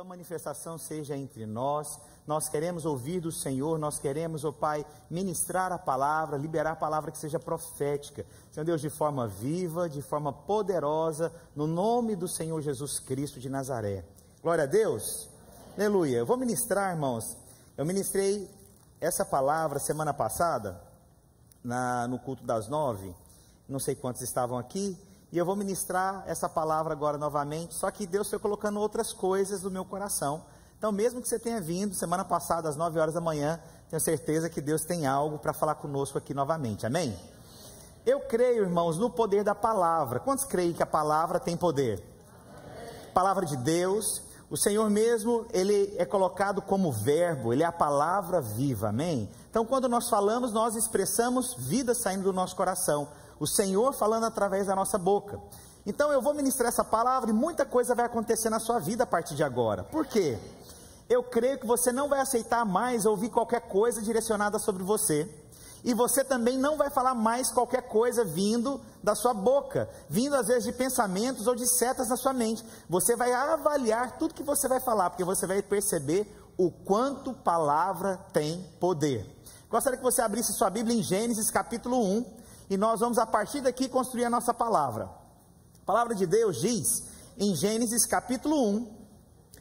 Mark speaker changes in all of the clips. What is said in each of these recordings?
Speaker 1: tua manifestação seja entre nós. Nós queremos ouvir do Senhor, nós queremos, ó Pai, ministrar a palavra, liberar a palavra que seja profética. Senhor Deus, de forma viva, de forma poderosa, no nome do Senhor Jesus Cristo de Nazaré. Glória a Deus. Aleluia. Eu vou ministrar, irmãos. Eu ministrei essa palavra semana passada, no culto das 9. Não sei quantos estavam aqui. E eu vou ministrar essa palavra agora novamente, só que Deus foi colocando outras coisas no meu coração. Então, mesmo que você tenha vindo semana passada às 9 horas da manhã, tenho certeza que Deus tem algo para falar conosco aqui novamente, amém? Eu creio, irmãos, no poder da palavra. Quantos creem que a palavra tem poder? Palavra de Deus, o Senhor mesmo, Ele é colocado como verbo, Ele é a palavra viva, amém? Então, quando nós falamos, nós expressamos vida saindo do nosso coração. O Senhor falando através da nossa boca. Então eu vou ministrar essa palavra e muita coisa vai acontecer na sua vida a partir de agora. Por quê? Eu creio que você não vai aceitar mais ouvir qualquer coisa direcionada sobre você. E você também não vai falar mais qualquer coisa vindo da sua boca, vindo às vezes de pensamentos ou de setas na sua mente. Você vai avaliar tudo que você vai falar, porque você vai perceber o quanto palavra tem poder. Gostaria que você abrisse sua Bíblia em Gênesis capítulo 1. E nós vamos a partir daqui construir a nossa palavra. A palavra de Deus diz em Gênesis capítulo 1,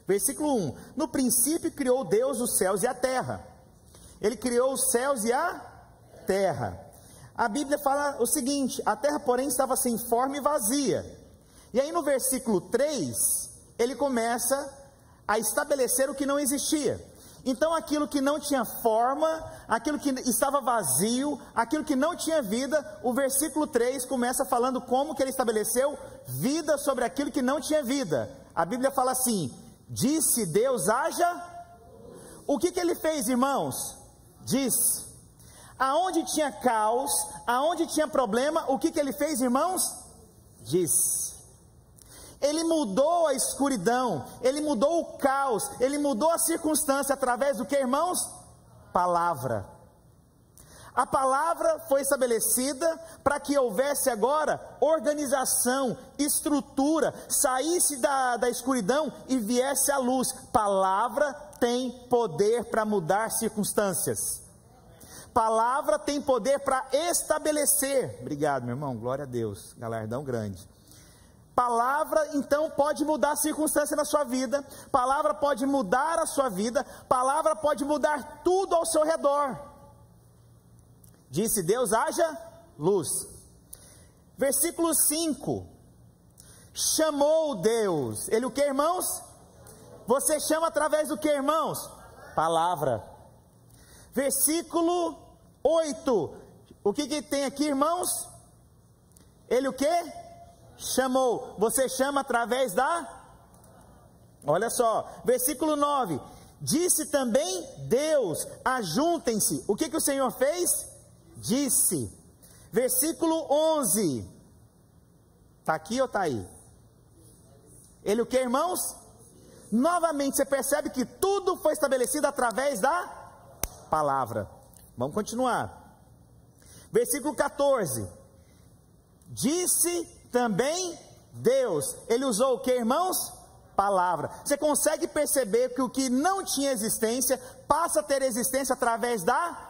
Speaker 1: versículo 1: no princípio criou Deus os céus e a terra. Ele criou os céus e a terra. A Bíblia fala o seguinte: a terra porém estava sem forma e vazia. E aí no versículo 3, ele começa a estabelecer o que não existia. Então aquilo que não tinha forma, aquilo que estava vazio, aquilo que não tinha vida, o versículo 3 começa falando como que ele estabeleceu vida sobre aquilo que não tinha vida. A Bíblia fala assim: disse Deus, haja. O que ele fez, irmãos? Disse. Aonde tinha caos, aonde tinha problema, o que ele fez, irmãos? Disse. Ele mudou a escuridão, ele mudou o caos, ele mudou a circunstância através do que, irmãos? Palavra. A palavra foi estabelecida para que houvesse agora organização, estrutura, saísse da escuridão e viesse a luz. Palavra tem poder para mudar circunstâncias. Palavra tem poder para estabelecer. Obrigado, meu irmão, glória a Deus, galardão grande. Palavra então pode mudar a circunstância na sua vida, palavra pode mudar a sua vida, palavra pode mudar tudo ao seu redor. Disse Deus, haja luz. Versículo 5: chamou Deus, ele o que, irmãos? Você chama através do que, irmãos? Palavra. Versículo 8, o que tem aqui, irmãos? Ele o que? Chamou. Você chama através da... Olha só, versículo 9: disse também Deus, ajuntem-se. O que o Senhor fez? Disse. Versículo 11, está aqui ou está aí? Ele o que, irmãos? Novamente você percebe que tudo foi estabelecido através da palavra. Vamos continuar. Versículo 14: disse também Deus. Ele usou o que, irmãos? Palavra. Você consegue perceber que o que não tinha existência passa a ter existência através da...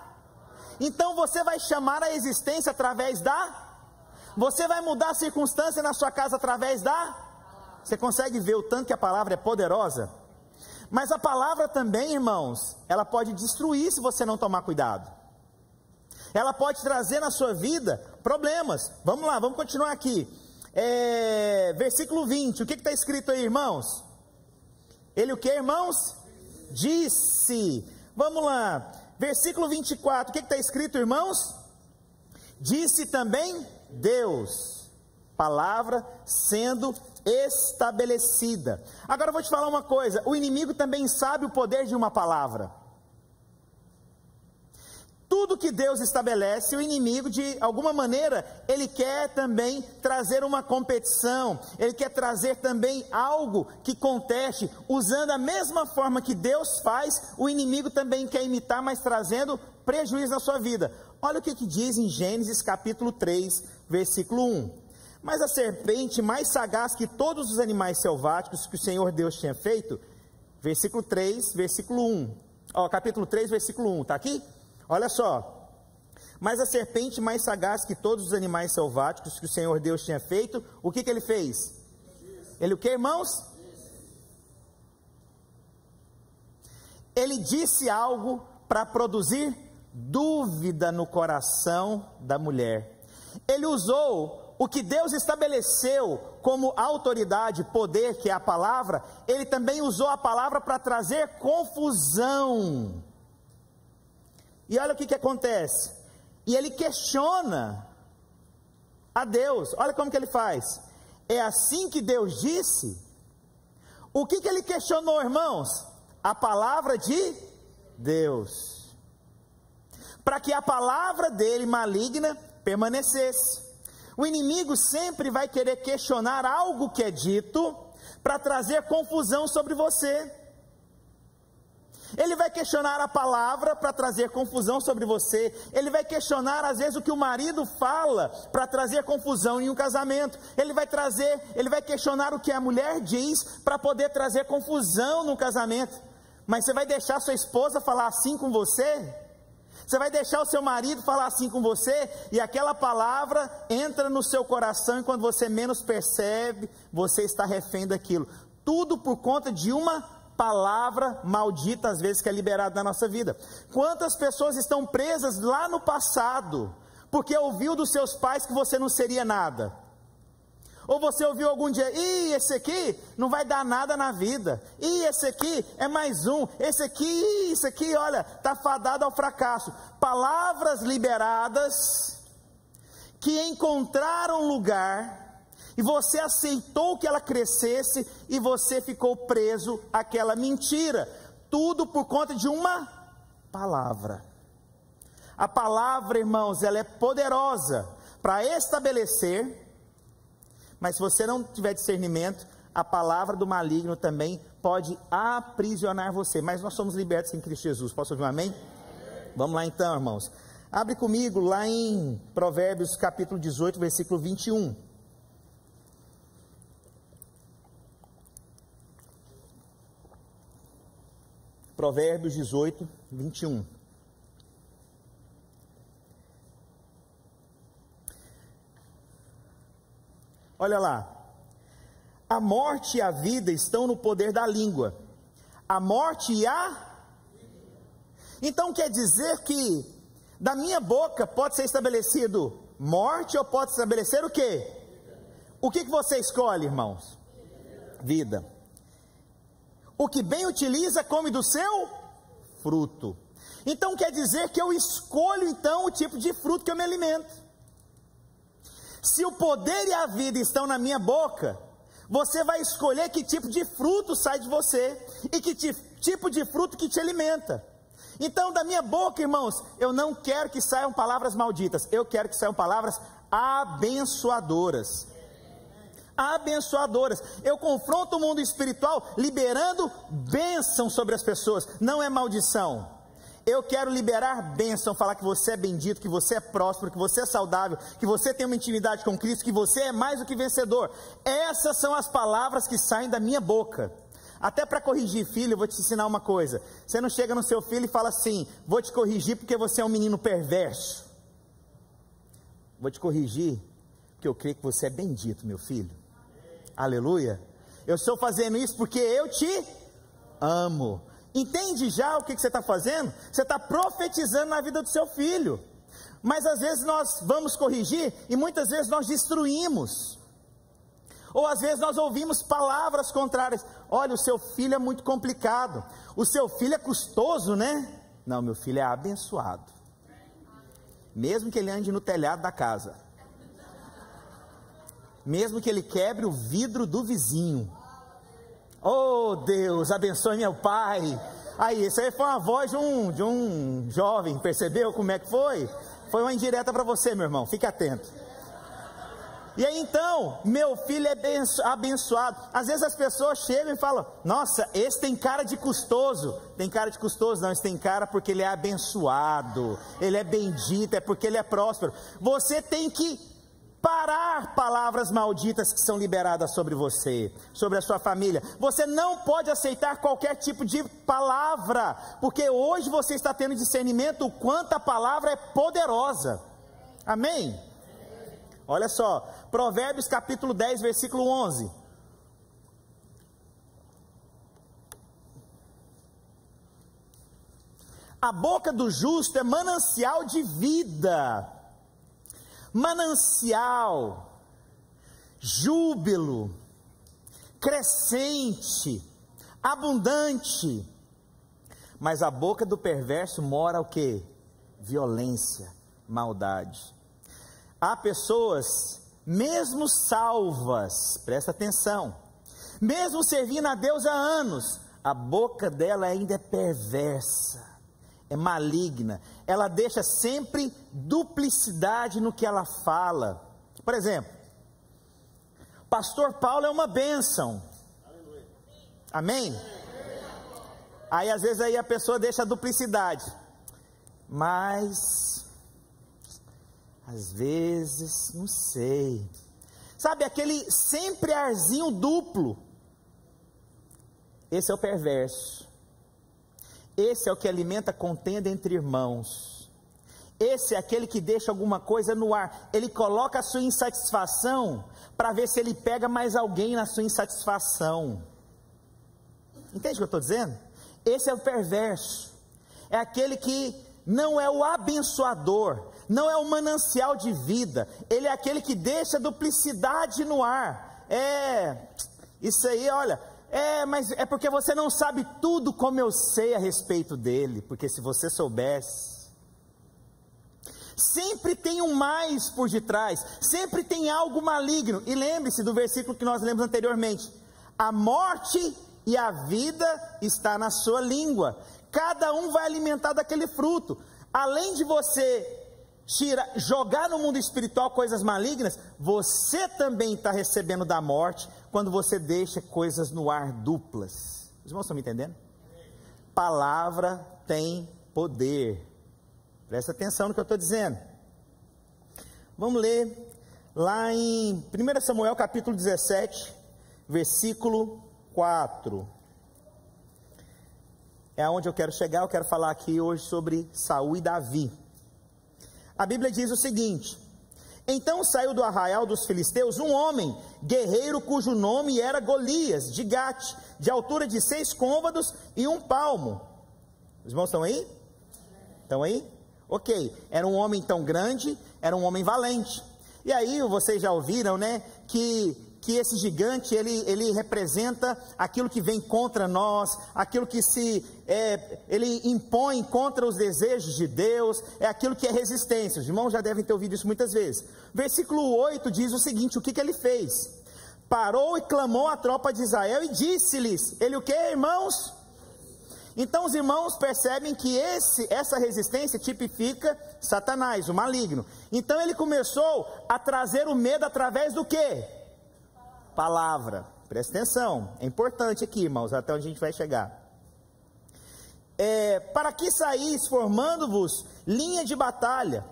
Speaker 1: Então você vai chamar a existência através da... Você vai mudar a circunstância na sua casa através da... Você consegue ver o tanto que a palavra é poderosa? Mas a palavra também, irmãos, ela pode destruir se você não tomar cuidado. Ela pode trazer na sua vida problemas. Vamos lá, vamos continuar aqui. Versículo 20, o que está escrito aí, irmãos? Ele o que, irmãos? Disse. Vamos lá, versículo 24, o que está escrito, irmãos? Disse também Deus. Palavra sendo estabelecida. Agora eu vou te falar uma coisa: o inimigo também sabe o poder de uma palavra. Tudo que Deus estabelece, o inimigo, de alguma maneira, ele quer também trazer uma competição, ele quer trazer também algo que conteste, usando a mesma forma que Deus faz, o inimigo também quer imitar, mas trazendo prejuízo na sua vida. Olha o que diz em Gênesis capítulo 3, versículo 1. Mas a serpente, mais sagaz que todos os animais selváticos que o Senhor Deus tinha feito, versículo 3, versículo 1. Ó, capítulo 3, versículo 1, está aqui? Olha só. Mas a serpente mais sagaz que todos os animais selváticos que o Senhor Deus tinha feito, o que ele fez? Ele o que, irmãos? Ele disse algo para produzir dúvida no coração da mulher. Ele usou o que Deus estabeleceu como autoridade, poder, que é a palavra. Ele também usou a palavra para trazer confusão. E olha o que acontece. E ele questiona a Deus. Olha como que ele faz. É assim que Deus disse? O que ele questionou, irmãos? A palavra de Deus, para que a palavra dele maligna permanecesse. O inimigo sempre vai querer questionar algo que é dito, para trazer confusão sobre você. Ele vai questionar a palavra para trazer confusão sobre você. Ele vai questionar às vezes o que o marido fala para trazer confusão em um casamento. Ele vai questionar o que a mulher diz para poder trazer confusão no casamento. Mas você vai deixar sua esposa falar assim com você? Você vai deixar o seu marido falar assim com você? E aquela palavra entra no seu coração e quando você menos percebe, você está refém daquilo. Tudo por conta de uma palavra maldita, às vezes, que é liberada na nossa vida. Quantas pessoas estão presas lá no passado, porque ouviu dos seus pais que você não seria nada? Ou você ouviu algum dia, esse aqui não vai dar nada na vida, esse aqui é mais um, esse aqui, olha, está fadado ao fracasso. Palavras liberadas, que encontraram lugar, e você aceitou que ela crescesse, e você ficou preso àquela mentira, tudo por conta de uma palavra. A palavra, irmãos, ela é poderosa para estabelecer. Mas se você não tiver discernimento, a palavra do maligno também pode aprisionar você. Mas nós somos libertos em Cristo Jesus. Posso ouvir um amém? Vamos lá então, irmãos. Abre comigo lá em Provérbios capítulo 18, versículo 21. Provérbios 18, 21. Olha lá, a morte e a vida estão no poder da língua, a morte e Então quer dizer que da minha boca pode ser estabelecido morte ou pode estabelecer o quê? O que você escolhe, irmãos? Vida. O que bem utiliza come do seu fruto. Então quer dizer que eu escolho então o tipo de fruto que eu me alimento. Se o poder e a vida estão na minha boca, você vai escolher que tipo de fruto sai de você e que tipo de fruto que te alimenta. Então, da minha boca, irmãos, eu não quero que saiam palavras malditas, eu quero que saiam palavras abençoadoras. Abençoadoras. Eu confronto o mundo espiritual liberando bênção sobre as pessoas, não é maldição. Eu quero liberar bênção, falar que você é bendito, que você é próspero, que você é saudável, que você tem uma intimidade com Cristo, que você é mais do que vencedor. Essas são as palavras que saem da minha boca. Até para corrigir filho, eu vou te ensinar uma coisa. Você não chega no seu filho e fala assim, vou te corrigir porque você é um menino perverso. Vou te corrigir porque eu creio que você é bendito, meu filho. Aleluia. Eu estou fazendo isso porque eu te amo. Entende já o que você está fazendo? Você está profetizando na vida do seu filho. Mas às vezes nós vamos corrigir e muitas vezes nós destruímos. Ou às vezes nós ouvimos palavras contrárias. Olha, o seu filho é muito complicado. O seu filho é custoso, né? Não, meu filho é abençoado. Mesmo que ele ande no telhado da casa. Mesmo que ele quebre o vidro do vizinho. Oh Deus, abençoe meu pai. Aí, isso aí foi uma voz de um jovem, percebeu como é que foi? Foi uma indireta para você, meu irmão, fique atento. E aí então, meu filho é abençoado. Às vezes as pessoas chegam e falam, nossa, esse tem cara de custoso. Tem cara de custoso? Não, esse tem cara porque ele é abençoado, ele é bendito, é porque ele é próspero. Você tem que parar palavras malditas que são liberadas sobre você, sobre a sua família. Você não pode aceitar qualquer tipo de palavra, porque hoje você está tendo discernimento o quanto a palavra é poderosa. Amém? Olha só, Provérbios capítulo 10, versículo 11. A boca do justo é manancial de vida, manancial, júbilo, crescente, abundante. Mas a boca do perverso mora o quê? Violência, maldade. Há pessoas, mesmo salvas, presta atenção, mesmo servindo a Deus há anos, a boca dela ainda é perversa, é maligna, ela deixa sempre duplicidade no que ela fala. Por exemplo, pastor Paulo é uma bênção, amém? Aí às vezes aí a pessoa deixa a duplicidade, mas às vezes, não sei, sabe aquele sempre arzinho duplo, esse é o perverso. Esse é o que alimenta contenda entre irmãos. Esse é aquele que deixa alguma coisa no ar. Ele coloca a sua insatisfação para ver se ele pega mais alguém na sua insatisfação. Entende o que eu estou dizendo? Esse é o perverso. É aquele que não é o abençoador, não é o manancial de vida. Ele é aquele que deixa duplicidade no ar. Isso aí, olha... mas é porque você não sabe tudo como eu sei a respeito dele, porque se você soubesse, sempre tem um mais por detrás, sempre tem algo maligno. E lembre-se do versículo que nós lemos anteriormente: a morte e a vida está na sua língua, cada um vai alimentar daquele fruto. Além de você jogar no mundo espiritual coisas malignas, você também está recebendo da morte, quando você deixa coisas no ar duplas. Os irmãos estão me entendendo? Palavra tem poder, presta atenção no que eu estou dizendo. Vamos ler lá em 1 Samuel capítulo 17, versículo 4, é aonde eu quero chegar. Eu quero falar aqui hoje sobre Saul e Davi. A Bíblia diz o seguinte: então saiu do arraial dos filisteus um homem, guerreiro, cujo nome era Golias, de Gate, de altura de 6 côvados e 1 palmo. Os irmãos estão aí? Estão aí? Ok, era um homem tão grande, era um homem valente. E aí vocês já ouviram, né, que esse gigante, ele representa aquilo que vem contra nós, aquilo que ele impõe contra os desejos de Deus, é aquilo que é resistência. Os irmãos já devem ter ouvido isso muitas vezes. Versículo 8 diz o seguinte: o que ele fez? Parou e clamou à tropa de Israel e disse-lhes, ele o que, irmãos? Então os irmãos percebem que essa resistência tipifica Satanás, o maligno. Então ele começou a trazer o medo através do quê? Palavra. Presta atenção, é importante aqui, irmãos, até onde a gente vai chegar. Para que saís formando-vos linha de batalha?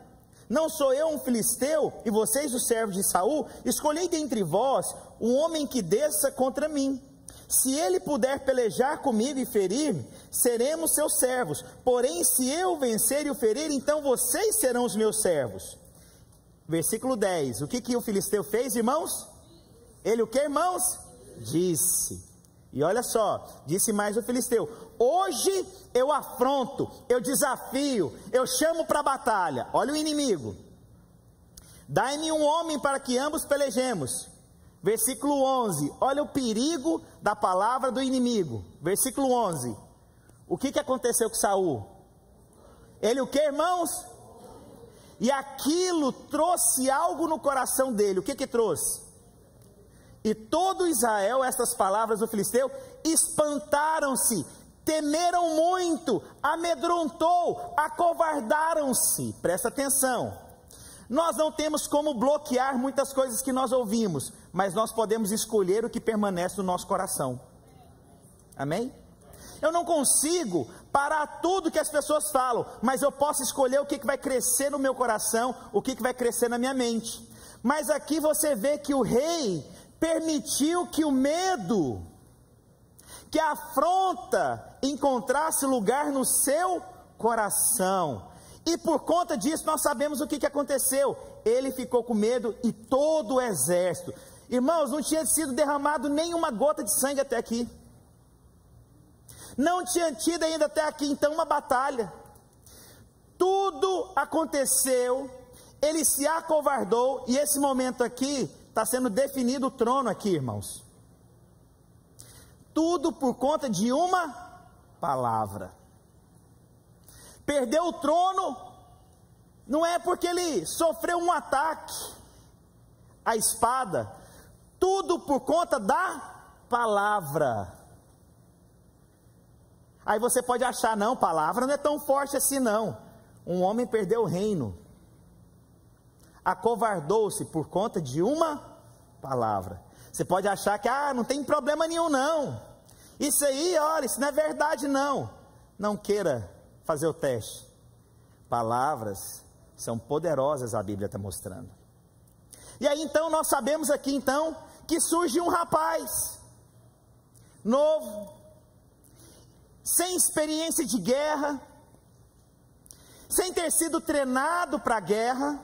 Speaker 1: Não sou eu um filisteu e vocês os servos de Saul? Escolhei dentre vós um homem que desça contra mim. Se ele puder pelejar comigo e ferir-me, seremos seus servos. Porém, se eu vencer e o ferir, então vocês serão os meus servos. Versículo 10. O que o filisteu fez, irmãos? Ele o que, irmãos? Disse. E olha só, disse mais o filisteu: hoje eu afronto, eu desafio, eu chamo para a batalha. Olha o inimigo. Dai-me um homem para que ambos pelejemos. Versículo 11, olha o perigo da palavra do inimigo. Versículo 11, o que aconteceu com Saul? Ele o que, irmãos? E aquilo trouxe algo no coração dele. O que trouxe? E todo Israel, essas palavras do filisteu, espantaram-se, temeram muito, amedrontou, acovardaram-se. Presta atenção. Nós não temos como bloquear muitas coisas que nós ouvimos, mas nós podemos escolher o que permanece no nosso coração. Amém? Eu não consigo parar tudo que as pessoas falam, mas eu posso escolher o que vai crescer no meu coração, o que vai crescer na minha mente. Mas aqui você vê que o rei permitiu que o medo, que a afronta encontrasse lugar no seu coração. E por conta disso nós sabemos o que aconteceu. Ele ficou com medo e todo o exército. Irmãos, não tinha sido derramado nenhuma gota de sangue até aqui. Não tinha tido ainda até aqui então uma batalha. Tudo aconteceu, ele se acovardou, e esse momento aqui está sendo definido o trono aqui, irmãos. Tudo por conta de uma palavra. Perdeu o trono, não é porque ele sofreu um ataque, a espada, tudo por conta da palavra. Aí você pode achar, não, palavra não é tão forte assim não. Um homem perdeu o reino, acovardou-se por conta de uma palavra. Você pode achar que, não tem problema nenhum não, isso aí, olha, isso não é verdade não. Não queira fazer o teste. Palavras são poderosas, a Bíblia está mostrando. E aí então nós sabemos aqui então, que surge um rapaz, novo, sem experiência de guerra, sem ter sido treinado para a guerra,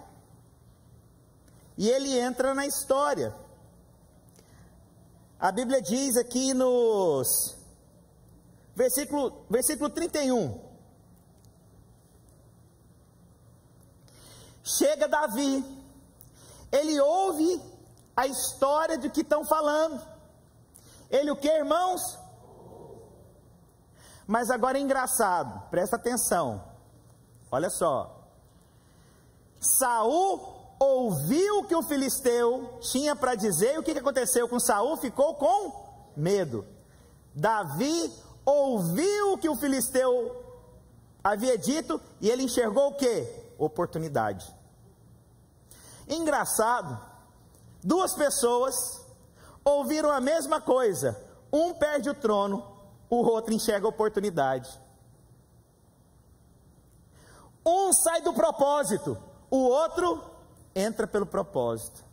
Speaker 1: e ele entra na história. A Bíblia diz aqui nos versículo 31, chega Davi, ele ouve a história do que estão falando, ele o que, irmãos? Mas agora é engraçado, presta atenção, olha só, Saul ouviu o que o filisteu tinha para dizer, e o que aconteceu com Saul? Ficou com medo. Davi ouviu o que o filisteu havia dito, e ele enxergou o que? Oportunidade. Engraçado, duas pessoas ouviram a mesma coisa, um perde o trono, o outro enxerga a oportunidade. Um sai do propósito, o outro entra pelo propósito.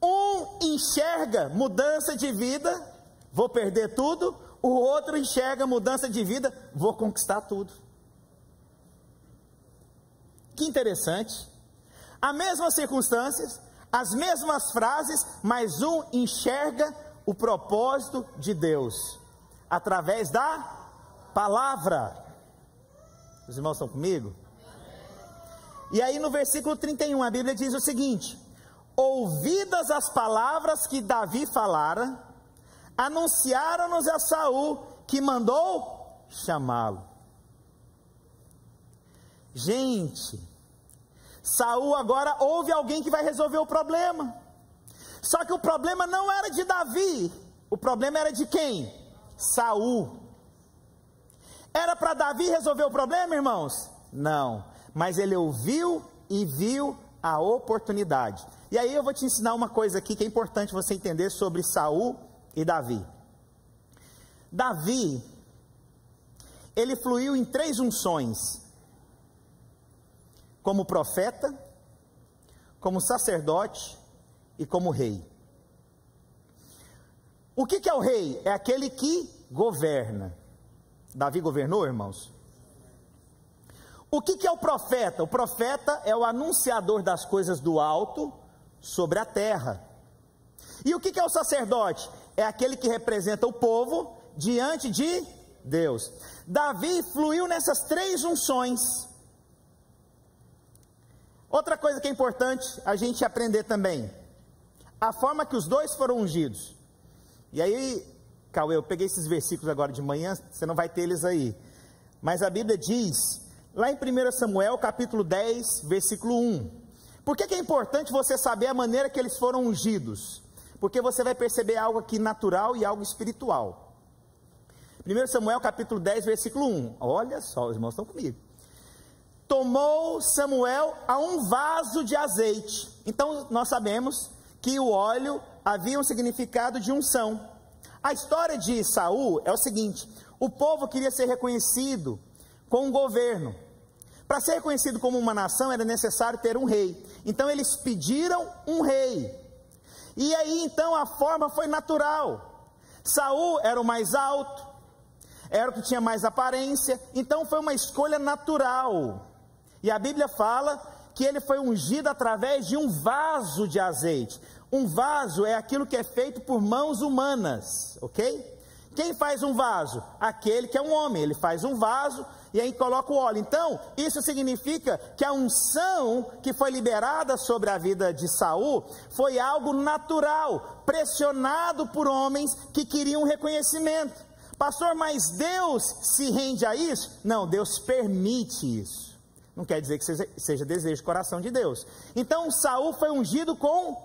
Speaker 1: Um enxerga mudança de vida, vou perder tudo. O outro enxerga mudança de vida, vou conquistar tudo. Que interessante. As mesmas circunstâncias, as mesmas frases, mas um enxerga o propósito de Deus através da palavra. Os irmãos estão comigo? E aí no versículo 31 a Bíblia diz o seguinte: ouvidas as palavras que Davi falara, anunciaram-nos a Saul, que mandou chamá-lo. Gente, Saul agora ouve alguém que vai resolver o problema. Só que o problema não era de Davi, o problema era de quem? Saul. Era para Davi resolver o problema, irmãos? Não, mas ele ouviu e viu a oportunidade. E aí eu vou te ensinar uma coisa aqui que é importante você entender sobre Saul e Davi. Davi, ele fluiu em 3 unções: como profeta, como sacerdote e como rei. O que é o rei? É aquele que governa. Davi governou, irmãos? O que é o profeta? O profeta é o anunciador das coisas do alto sobre a terra. E o que é o sacerdote? É aquele que representa o povo diante de Deus. Davi fluiu nessas 3 unções. Outra coisa que é importante a gente aprender também, a forma que os dois foram ungidos. E aí, Cauê, eu peguei esses versículos agora de manhã, você não vai ter eles aí, mas a Bíblia diz, lá em 1 Samuel, capítulo 10, versículo 1, por que é importante você saber a maneira que eles foram ungidos? Porque você vai perceber algo aqui natural e algo espiritual. 1 Samuel, capítulo 10, versículo 1, olha só, os irmãos estão comigo. Tomou Samuel a um vaso de azeite. Então nós sabemos que o óleo havia um significado de unção. A história de Saul é o seguinte: o povo queria ser reconhecido com um governo, Para ser reconhecido como uma nação era necessário ter um rei. Então eles pediram um rei. E aí então a forma foi natural. Saul era o mais alto, era o que tinha mais aparência, então foi uma escolha natural. E a Bíblia fala que ele foi ungido através de um vaso de azeite. Um vaso é aquilo que é feito por mãos humanas, ok? Quem faz um vaso? Aquele que é um homem, ele faz um vaso e aí coloca o óleo. Então, isso significa que a unção que foi liberada sobre a vida de Saul foi algo natural, pressionado por homens que queriam reconhecimento. Pastor, mas Deus se rende a isso? Não, Deus permite isso. Não quer dizer que seja desejo do coração de Deus. Então, Saul foi ungido com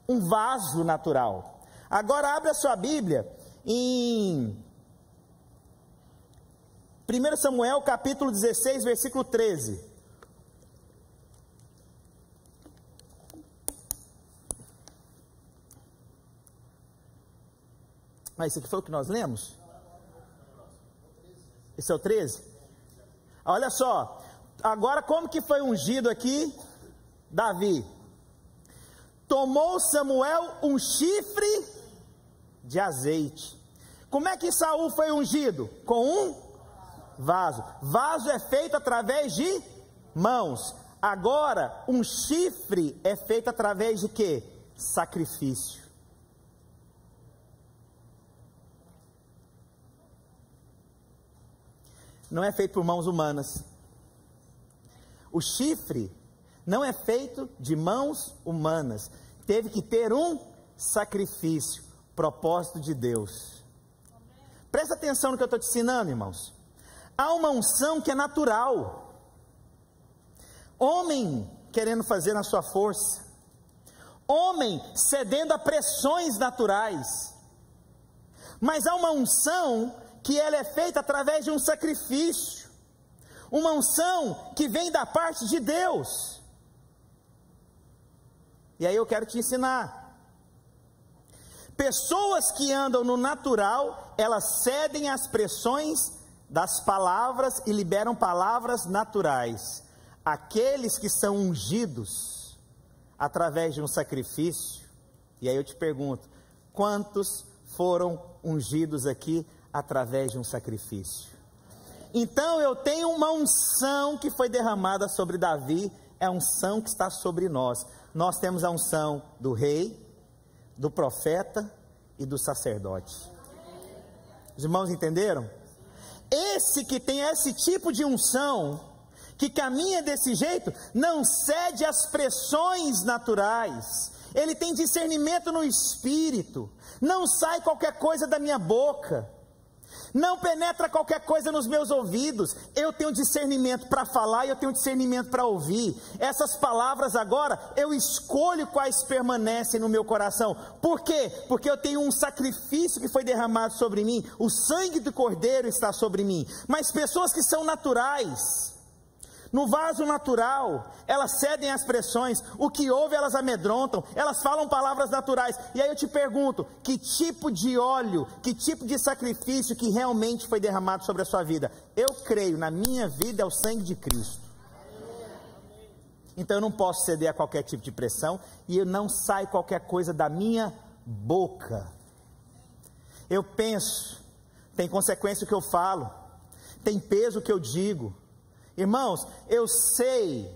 Speaker 1: um vaso natural. Agora, abre a sua Bíblia em 1 Samuel capítulo 16, versículo 13. Isso aqui foi o que nós lemos? Esse é o 13? Olha só, agora como que foi ungido aqui Davi? Tomou Samuel um chifre de azeite. Como é que Saul foi ungido? Com um vaso. Vaso é feito através de mãos. Agora, um chifre é feito através de quê? Sacrifício. Não é feito por mãos humanas. O chifre não é feito de mãos humanas. Teve que ter um sacrifício, propósito de Deus. Presta atenção no que eu estou te ensinando, irmãos. Há uma unção que é natural. Homem querendo fazer na sua força. Homem cedendo a pressões naturais. Mas há uma unção que ela é feita através de um sacrifício. Uma unção que vem da parte de Deus. E aí eu quero te ensinar. Pessoas que andam no natural, elas cedem às pressões das palavras e liberam palavras naturais. Aqueles que são ungidos através de um sacrifício, e aí eu te pergunto, quantos foram ungidos aqui através de um sacrifício? Então eu tenho uma unção que foi derramada sobre Davi, é a unção que está sobre nós. Nós temos a unção do rei, do profeta e do sacerdote. Os irmãos entenderam? Esse que tem esse tipo de unção, que caminha desse jeito, não cede às pressões naturais. Ele tem discernimento no espírito. Não sai qualquer coisa da minha boca. Não penetra qualquer coisa nos meus ouvidos. Eu tenho discernimento para falar e eu tenho discernimento para ouvir. Essas palavras agora, eu escolho quais permanecem no meu coração. Por quê? Porque eu tenho um sacrifício que foi derramado sobre mim. O sangue do Cordeiro está sobre mim. Mas pessoas que são naturais, no vaso natural, elas cedem às pressões, o que ouve elas amedrontam, elas falam palavras naturais. E aí eu te pergunto, que tipo de óleo, que tipo de sacrifício que realmente foi derramado sobre a sua vida? Eu creio, na minha vida é o sangue de Cristo. Então eu não posso ceder a qualquer tipo de pressão, e não sai qualquer coisa da minha boca. Eu penso, tem consequência o que eu falo, tem peso o que eu digo. Irmãos, eu sei,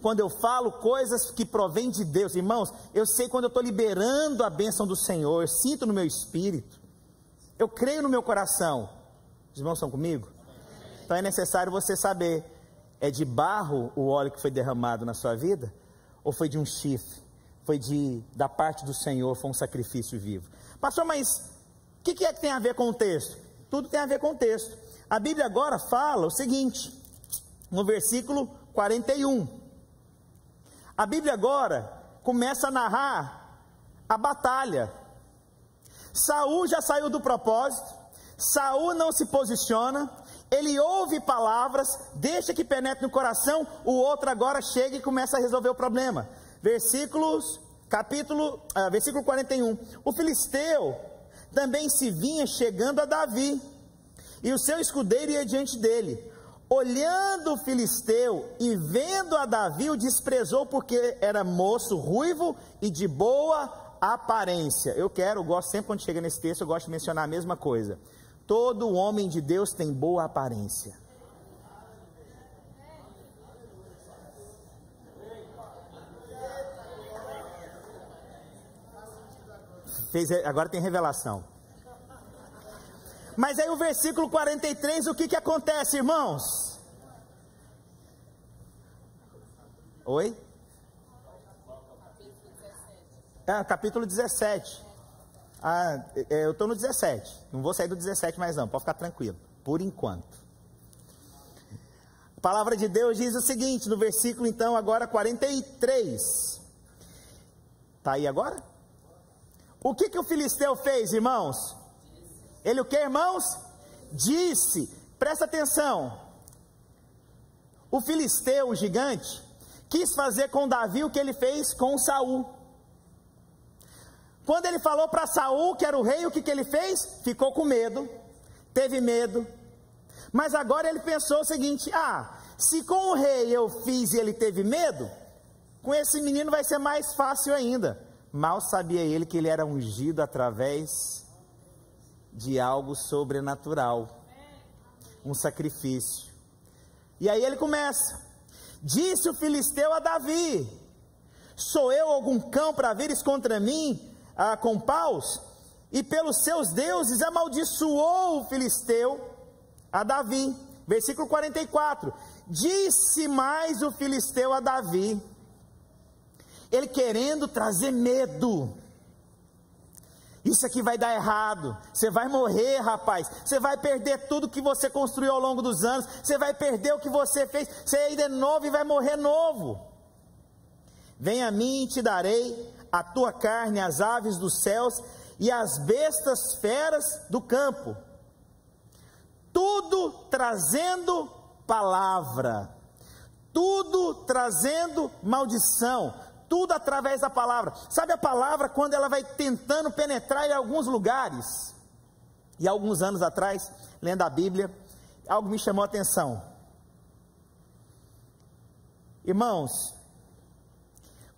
Speaker 1: quando eu falo coisas que provêm de Deus, irmãos, eu sei quando eu estou liberando a bênção do Senhor, eu sinto no meu espírito, eu creio no meu coração. Os irmãos estão comigo? Então é necessário você saber, é de barro o óleo que foi derramado na sua vida? Ou foi de um chifre? Foi da parte do Senhor, foi um sacrifício vivo? Pastor, mas o que é que tem a ver com o texto? Tudo tem a ver com o texto. A Bíblia agora fala o seguinte, no versículo 41. A Bíblia agora começa a narrar a batalha. Saul já saiu do propósito, Saul não se posiciona, ele ouve palavras, deixa que penetre no coração, o outro agora chega e começa a resolver o problema. Versículo 41. O filisteu também se vinha chegando a Davi, e o seu escudeiro ia diante dele. Olhando o filisteu e vendo a Davi, o desprezou porque era moço, ruivo e de boa aparência. Eu gosto sempre quando chega nesse texto, eu gosto de mencionar a mesma coisa. Todo homem de Deus tem boa aparência. Agora tem revelação. Mas aí o versículo 43, o que acontece, irmãos? Oi? Capítulo 17. Eu estou no 17. Não vou sair do 17 mais não, pode ficar tranquilo. Por enquanto. A palavra de Deus diz o seguinte, no versículo então agora 43. Está aí agora? O que o filisteu fez, irmãos? Ele o que, irmãos? Disse, presta atenção. O filisteu, o gigante, quis fazer com Davi o que ele fez com Saul. Quando ele falou para Saul, que era o rei, o que ele fez? Ficou com medo, teve medo. Mas agora ele pensou o seguinte, se com o rei eu fiz e ele teve medo, com esse menino vai ser mais fácil ainda. Mal sabia ele que ele era ungido através de algo sobrenatural, um sacrifício. E aí ele começa, disse o filisteu a Davi, sou eu algum cão para vires contra mim com paus? E pelos seus deuses amaldiçoou o filisteu a Davi. Versículo 44, disse mais o filisteu a Davi, ele querendo trazer medo, isso aqui vai dar errado, você vai morrer, rapaz, você vai perder tudo que você construiu ao longo dos anos, você vai perder o que você fez, você ainda é novo e vai morrer novo. Vem a mim e te darei a tua carne, as aves dos céus e as bestas feras do campo, tudo trazendo palavra, tudo trazendo maldição, tudo através da palavra. Sabe a palavra quando ela vai tentando penetrar em alguns lugares? E alguns anos atrás, lendo a Bíblia, algo me chamou a atenção. Irmãos,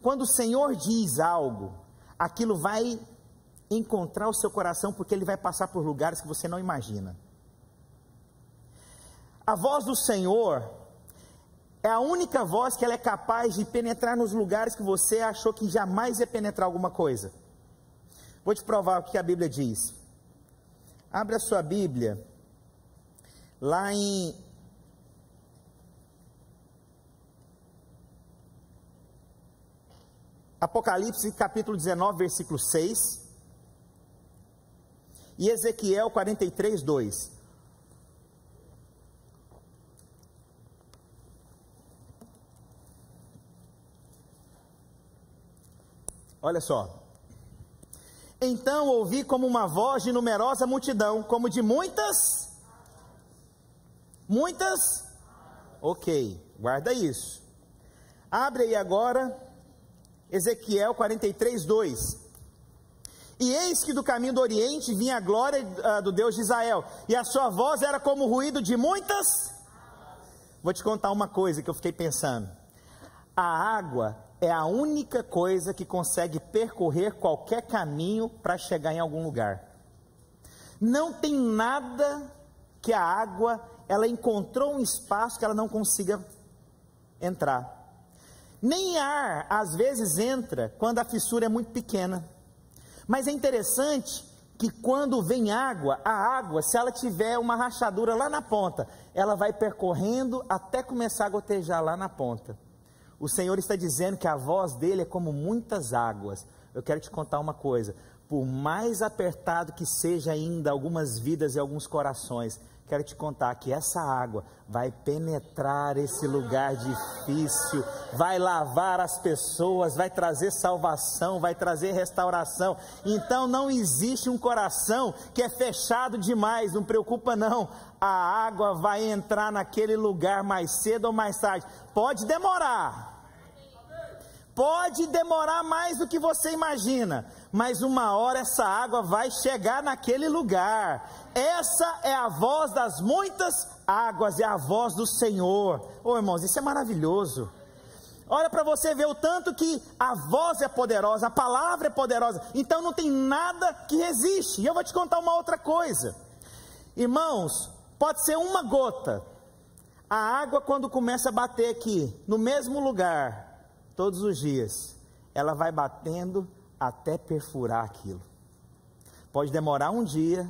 Speaker 1: quando o Senhor diz algo, aquilo vai encontrar o seu coração, porque ele vai passar por lugares que você não imagina. A voz do Senhor é a única voz que ela é capaz de penetrar nos lugares que você achou que jamais ia penetrar alguma coisa. Vou te provar o que a Bíblia diz. Abre a sua Bíblia, lá em Apocalipse capítulo 19, versículo 6, e Ezequiel 43, 2. Olha só. Então ouvi como uma voz de numerosa multidão, como de muitas, ok, guarda isso. Abre aí agora, Ezequiel 43, 2. E eis que do caminho do Oriente vinha a glória do Deus de Israel, e a sua voz era como o ruído de muitas. Vou te contar uma coisa que eu fiquei pensando. A água é a única coisa que consegue percorrer qualquer caminho para chegar em algum lugar. Não tem nada que a água, ela encontrou um espaço que ela não consiga entrar. Nem ar, às vezes, entra quando a fissura é muito pequena. Mas é interessante que quando vem água, a água, se ela tiver uma rachadura lá na ponta, ela vai percorrendo até começar a gotejar lá na ponta. O Senhor está dizendo que a voz dele é como muitas águas. Eu quero te contar uma coisa, por mais apertado que seja ainda algumas vidas e alguns corações, quero te contar que essa água vai penetrar esse lugar difícil, vai lavar as pessoas, vai trazer salvação, vai trazer restauração. Então não existe um coração que é fechado demais, não preocupa não, a água vai entrar naquele lugar mais cedo ou mais tarde. Pode demorar mais do que você imagina, mas uma hora essa água vai chegar naquele lugar. Essa é a voz das muitas águas, é a voz do Senhor. Ô irmãos, isso é maravilhoso. Olha para você ver o tanto que a voz é poderosa, a palavra é poderosa, então não tem nada que resiste. E eu vou te contar uma outra coisa, irmãos, pode ser uma gota, a água quando começa a bater aqui, no mesmo lugar, todos os dias, ela vai batendo até perfurar aquilo. Pode demorar um dia,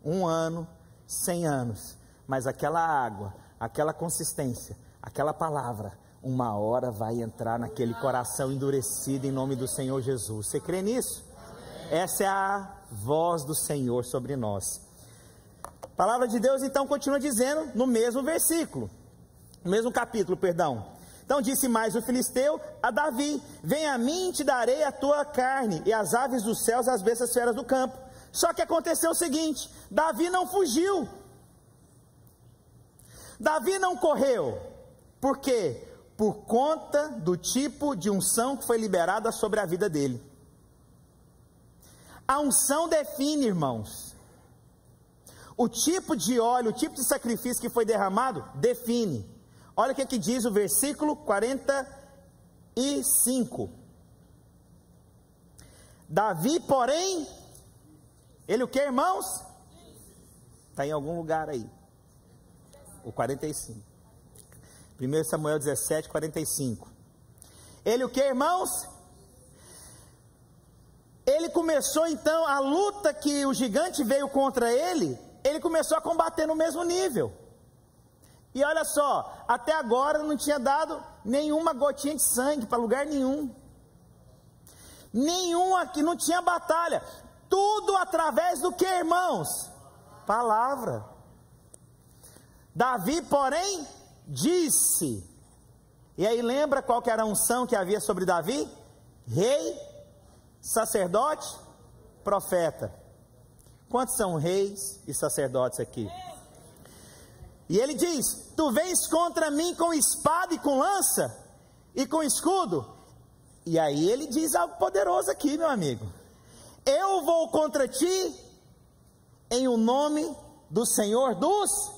Speaker 1: 1 ano, 100 anos, mas aquela água, aquela consistência, aquela palavra, uma hora vai entrar naquele coração endurecido em nome do Senhor Jesus. Você crê nisso? Essa é a voz do Senhor sobre nós. A palavra de Deus então continua dizendo no mesmo versículo, no mesmo capítulo, perdão. Então disse mais o filisteu a Davi: vem a mim, te darei a tua carne, e as aves dos céus, as bestas feras do campo. Só que aconteceu o seguinte: Davi não fugiu, Davi não correu. Por quê? Por conta do tipo de unção que foi liberada sobre a vida dele. A unção define, irmãos. O tipo de óleo, o tipo de sacrifício que foi derramado, define. Olha o que diz o versículo 45. Davi, porém, ele o que, irmãos? Está em algum lugar aí. O 45. 1 Samuel 17, 45. Ele o que, irmãos? Ele começou então, a luta que o gigante veio contra ele, ele começou a combater no mesmo nível. E olha só, até agora não tinha dado nenhuma gotinha de sangue para lugar nenhum. Nenhum aqui, não tinha batalha. Tudo através do que, irmãos? Palavra. Davi, porém, disse. E aí lembra qual que era a unção que havia sobre Davi? Rei, sacerdote, profeta. Quantos são reis e sacerdotes aqui? E ele diz: tu vens contra mim com espada e com lança e com escudo. E aí ele diz algo poderoso aqui, meu amigo: eu vou contra ti em o nome do Senhor dos...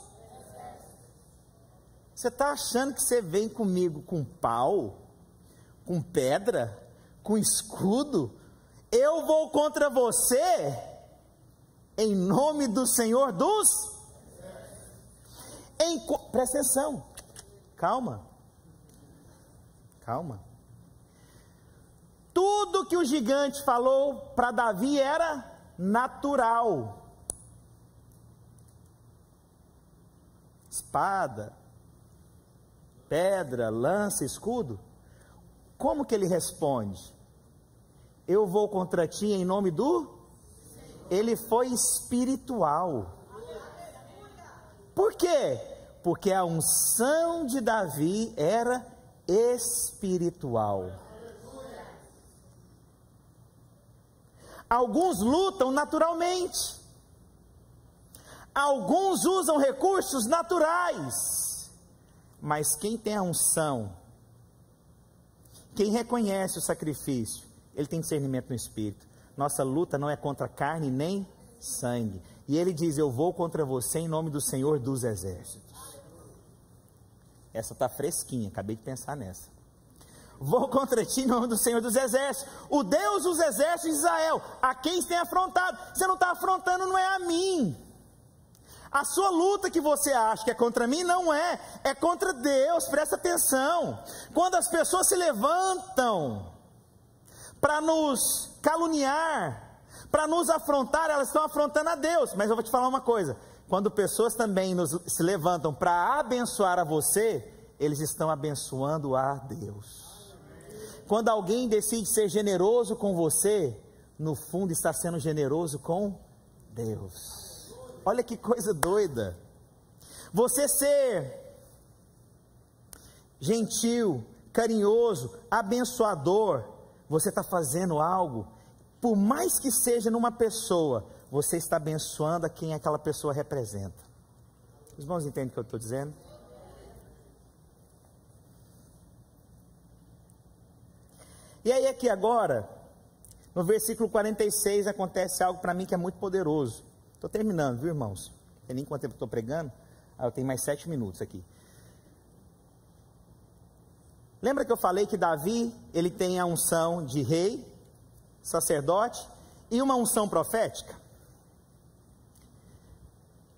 Speaker 1: Você está achando que você vem comigo com pau, com pedra, com escudo? Eu vou contra você em nome do Senhor dos... Presta atenção, calma, calma. Tudo que o gigante falou para Davi era natural. Espada, pedra, lança, escudo. Como que ele responde? Eu vou contra ti em nome do... Ele foi espiritual. Por quê? Porque a unção de Davi era espiritual. Alguns lutam naturalmente. Alguns usam recursos naturais. Mas quem tem a unção, quem reconhece o sacrifício, ele tem discernimento no Espírito. Nossa luta não é contra carne nem sangue. E ele diz: eu vou contra você em nome do Senhor dos Exércitos. Essa está fresquinha, acabei de pensar nessa. Vou contra ti em nome do Senhor dos Exércitos, o Deus dos exércitos de Israel, a quem você tem afrontado. Você não está afrontando, não é a mim. A sua luta que você acha que é contra mim, não é, é contra Deus. Presta atenção. Quando as pessoas se levantam para nos caluniar, para nos afrontar, elas estão afrontando a Deus. Mas eu vou te falar uma coisa: quando pessoas também se levantam para abençoar a você, eles estão abençoando a Deus. Quando alguém decide ser generoso com você, no fundo está sendo generoso com Deus. Olha que coisa doida. Você ser gentil, carinhoso, abençoador, você está fazendo algo, por mais que seja numa pessoa, você está abençoando a quem aquela pessoa representa. Os irmãos entendem o que eu estou dizendo? E aí aqui agora, No versículo 46 acontece algo para mim que é muito poderoso. Estou terminando, viu, irmãos? Não tem nem quanto tempo eu estou pregando. Eu tenho mais 7 minutos aqui. Lembra que eu falei que Davi, ele tem a unção de rei, sacerdote e uma unção profética?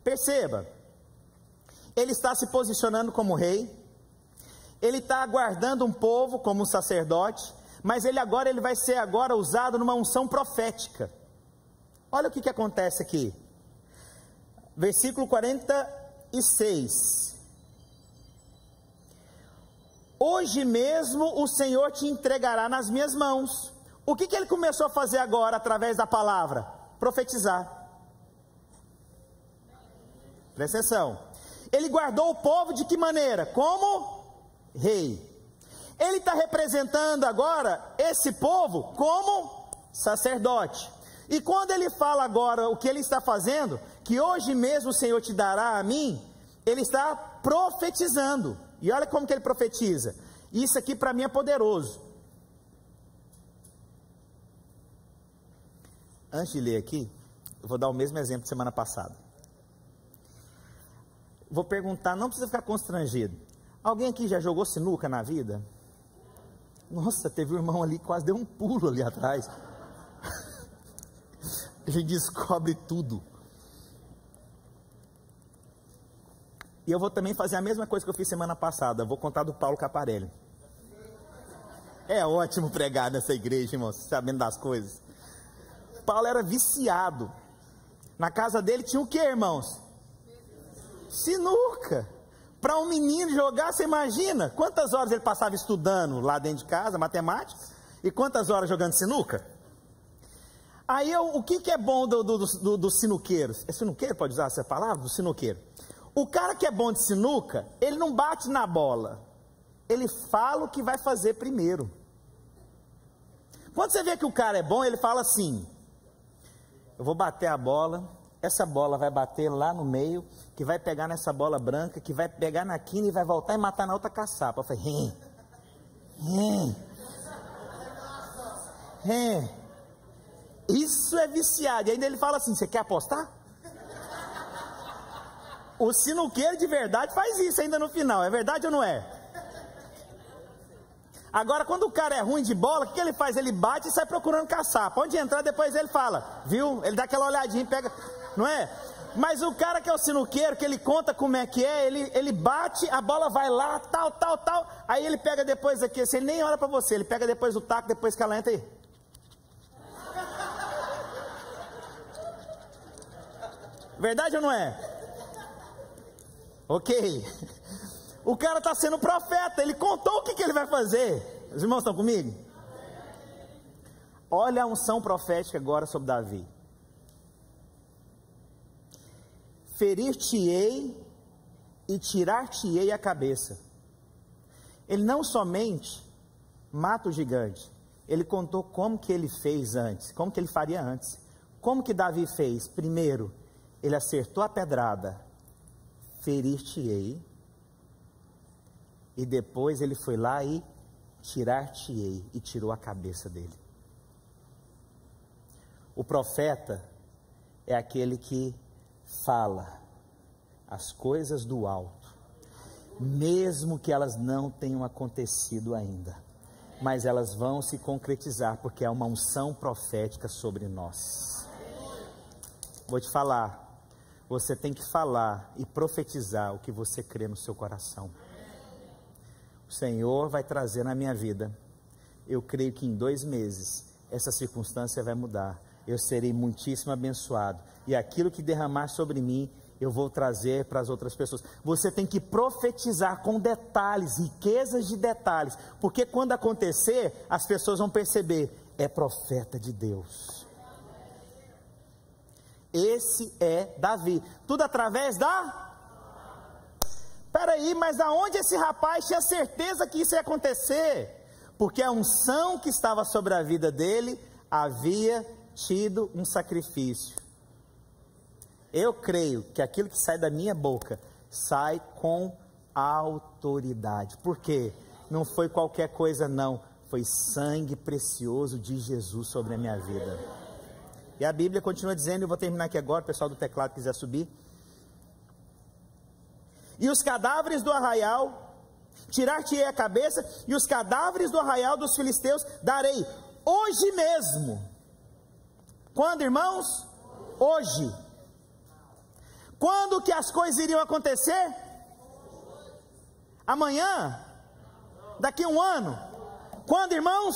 Speaker 1: Perceba, ele está se posicionando como rei, ele está aguardando um povo como um sacerdote, mas ele vai ser agora usado numa unção profética. Olha o que acontece aqui, versículo 46, hoje mesmo o Senhor te entregará nas minhas mãos. O que ele começou a fazer agora através da palavra? Profetizar. Presta atenção, ele guardou o povo de que maneira? Como rei. Ele está representando agora esse povo como sacerdote. E quando ele fala agora o que ele está fazendo, que hoje mesmo o Senhor te dará a mim, ele está profetizando. E olha como que ele profetiza. Isso aqui para mim é poderoso. Antes de ler aqui, eu vou dar o mesmo exemplo de semana passada. Vou perguntar, não precisa ficar constrangido. Alguém aqui já jogou sinuca na vida? Nossa, teve um irmão ali que quase deu um pulo ali atrás. A gente descobre tudo. E eu vou também fazer a mesma coisa que eu fiz semana passada. Eu vou contar do Paulo Caparelli. É ótimo pregar nessa igreja, irmãos, sabendo das coisas. Paulo era viciado. Na casa dele tinha o que, irmãos? Sinuca. Para um menino jogar, você imagina quantas horas ele passava estudando lá dentro de casa, matemática, e quantas horas jogando sinuca? Aí o que é bom dos sinuqueiros? É sinuqueiro, pode usar essa palavra? Do sinuqueiro. O cara que é bom de sinuca, ele não bate na bola, ele fala o que vai fazer primeiro. Quando você vê que o cara é bom, ele fala assim: eu vou bater a bola, essa bola vai bater lá no meio, que vai pegar nessa bola branca, que vai pegar na quina e vai voltar e matar na outra caçapa. Eu falei, isso é viciado. E ainda ele fala assim: você quer apostar? O sinuqueiro de verdade faz isso ainda no final, é verdade ou não é? Agora, quando o cara é ruim de bola, o que ele faz? Ele bate e sai procurando caçapa. Onde entrar, depois ele fala, viu? Ele dá aquela olhadinha e pega, não é? Mas o cara que é o sinuqueiro, que ele conta como é que é, ele bate, a bola vai lá, tal, aí ele pega depois aqui, assim, ele nem olha para você, ele pega depois o taco, depois que ela entra aí. Verdade ou não é? Ok. O cara está sendo profeta, ele contou o que ele vai fazer. Os irmãos estão comigo? Olha a unção profética agora sobre Davi. Ferir-te-ei e tirar-te-ei a cabeça. Ele não somente mata o gigante, ele contou como que ele fez antes, como que ele faria antes. Como que Davi fez? Primeiro, ele acertou a pedrada, ferir-te-ei, e depois ele foi lá e tirar-te-ei, e tirou a cabeça dele. O profeta é aquele que fala as coisas do alto, mesmo que elas não tenham acontecido ainda, mas elas vão se concretizar, porque há uma unção profética sobre nós. Vou te falar, você tem que falar e profetizar o que você crê no seu coração. O Senhor vai trazer na minha vida, eu creio que em 2 meses, essa circunstância vai mudar, eu serei muitíssimo abençoado, e aquilo que derramar sobre mim, eu vou trazer para as outras pessoas. Você tem que profetizar com detalhes, riquezas de detalhes, porque quando acontecer, as pessoas vão perceber, é profeta de Deus. Esse é Davi, tudo através da... Peraí, mas aonde esse rapaz tinha certeza que isso ia acontecer? Porque a unção que estava sobre a vida dele, havia tido um sacrifício. Eu creio que aquilo que sai da minha boca, sai com autoridade. Por quê? Não foi qualquer coisa não, foi sangue precioso de Jesus sobre a minha vida. E a Bíblia continua dizendo, eu vou terminar aqui agora, o pessoal do teclado quiser subir. E os cadáveres do arraial, tirar-te-ei a cabeça, e os cadáveres do arraial dos filisteus darei hoje mesmo. Quando, irmãos? Hoje. Quando que as coisas iriam acontecer? Amanhã? Daqui a um ano? Quando, irmãos?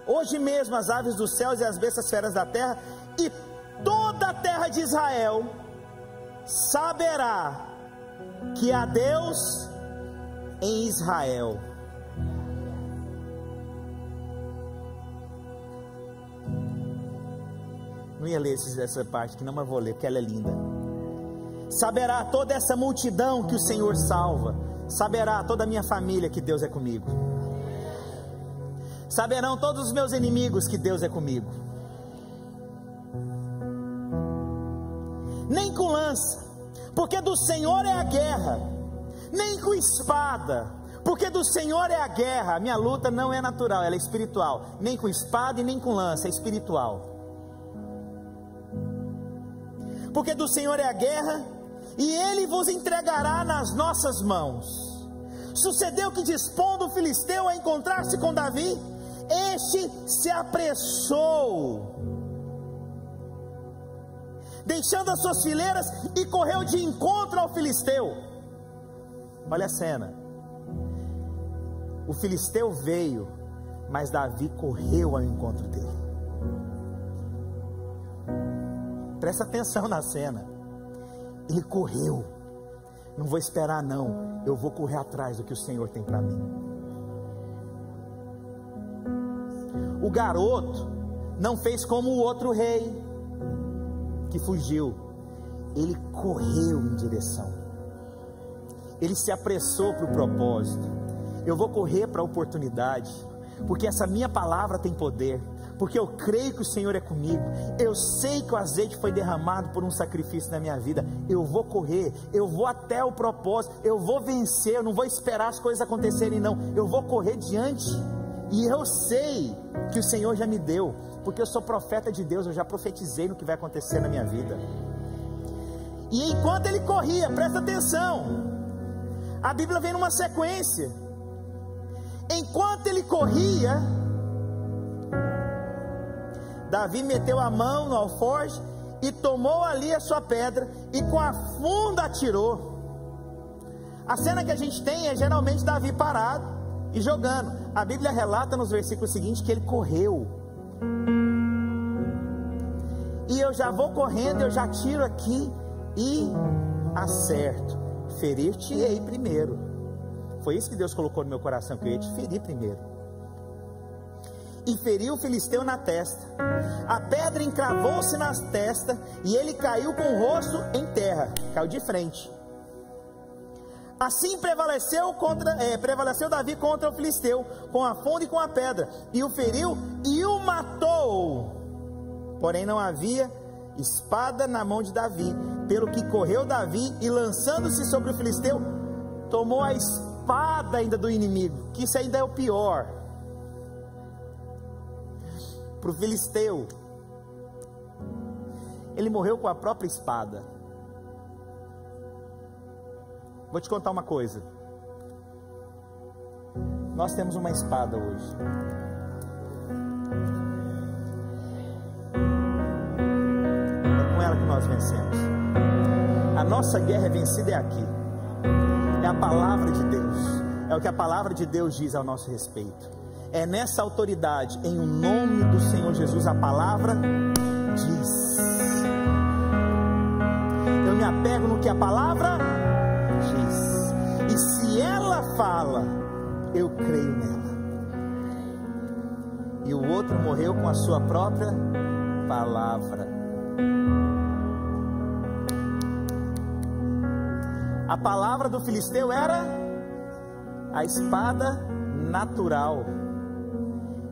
Speaker 1: Hoje mesmo as aves dos céus e as bestas feras da terra e toda a terra de Israel saberá que há Deus em Israel. Não ia ler essa parte aqui não, mas vou ler porque ela é linda. Saberá toda essa multidão que o Senhor salva. Saberá toda a minha família que Deus é comigo. Saberão todos os meus inimigos que Deus é comigo. Nem com lança, porque do Senhor é a guerra. Nem com espada, porque do Senhor é a guerra. A minha luta não é natural, ela é espiritual. Nem com espada e nem com lança, é espiritual. Porque do Senhor é a guerra, e Ele vos entregará nas nossas mãos. Sucedeu que, dispondo o filisteu a encontrar-se com Davi, este se apressou, deixando as suas fileiras, e correu de encontro ao filisteu. Olha a cena. O filisteu veio, mas Davi correu ao encontro dele. Presta atenção na cena. Ele correu. Não vou esperar não, eu vou correr atrás do que o Senhor tem para mim. O garoto não fez como o outro rei que fugiu. Ele correu em direção. Ele se apressou para o propósito. Eu vou correr para a oportunidade, porque essa minha palavra tem poder. Porque eu creio que o Senhor é comigo. Eu sei que o azeite foi derramado por um sacrifício na minha vida. Eu vou correr, eu vou até o propósito, eu vou vencer. Eu não vou esperar as coisas acontecerem não, eu vou correr diante. E eu sei que o Senhor já me deu, porque eu sou profeta de Deus. Eu já profetizei no que vai acontecer na minha vida. E enquanto ele corria, presta atenção, a Bíblia vem numa sequência. Enquanto ele corria, Davi meteu a mão no alforje e tomou ali a sua pedra e com a funda atirou. A cena que a gente tem é geralmente Davi parado e jogando. A Bíblia relata nos versículos seguintes que ele correu. E eu já vou correndo, eu já tiro aqui e acerto. Ferir-te-ei primeiro. Foi isso que Deus colocou no meu coração, que eu ia te ferir primeiro. E feriu o filisteu na testa. A pedra encravou-se na testa e ele caiu com o rosto em terra. Caiu de frente. Assim prevaleceu Davi contra o filisteu, com a funda e com a pedra, e o feriu e o matou. Porém não havia espada na mão de Davi, pelo que correu Davi e, lançando-se sobre o filisteu, tomou a espada ainda do inimigo, que isso ainda é o pior. Para o filisteu, ele morreu com a própria espada. Vou te contar uma coisa. Nós temos uma espada hoje. É com ela que nós vencemos. A nossa guerra vencida é aqui. É a palavra de Deus. É o que a palavra de Deus diz ao nosso respeito. É nessa autoridade, em o nome do Senhor Jesus, a palavra diz. Eu me apego no que a palavra diz. E se ela fala, eu creio nela. E o outro morreu com a sua própria palavra. A palavra do filisteu era a espada natural.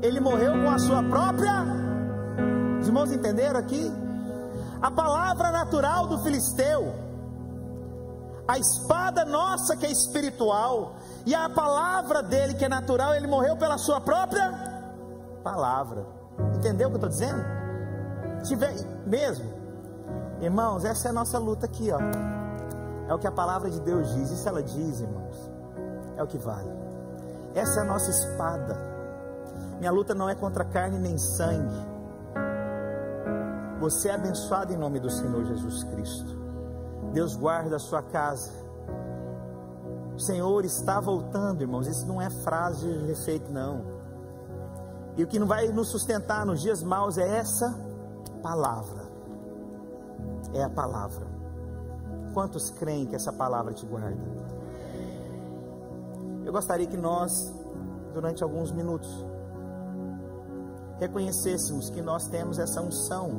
Speaker 1: Ele morreu com a sua própria. Os irmãos entenderam aqui? A palavra natural do filisteu, A espada nossa que é espiritual, e a palavra dele que é natural, ele morreu pela sua própria palavra. Entendeu o que eu estou dizendo? Mesmo, irmãos, essa é a nossa luta aqui, ó. É o que a palavra de Deus diz. Isso ela diz, irmãos, é o que vale. Essa é a nossa espada. Minha luta não é contra carne nem sangue. Você é abençoado em nome do Senhor Jesus Cristo. Deus guarda a sua casa. O Senhor está voltando, irmãos. Isso não é frase de efeito, não. E o que não vai nos sustentar nos dias maus é essa palavra. É a palavra. Quantos creem que essa palavra te guarda? Eu gostaria que nós, durante alguns minutos, reconhecêssemos que nós temos essa unção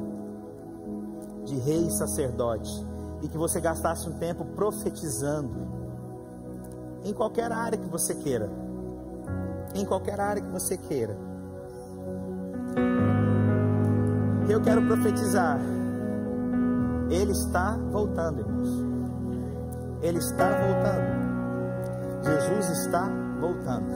Speaker 1: de rei e sacerdote, e que você gastasse um tempo profetizando em qualquer área que você queira, em qualquer área que você queira. Eu quero profetizar. Ele está voltando, irmãos. Ele está voltando. Jesus está voltando.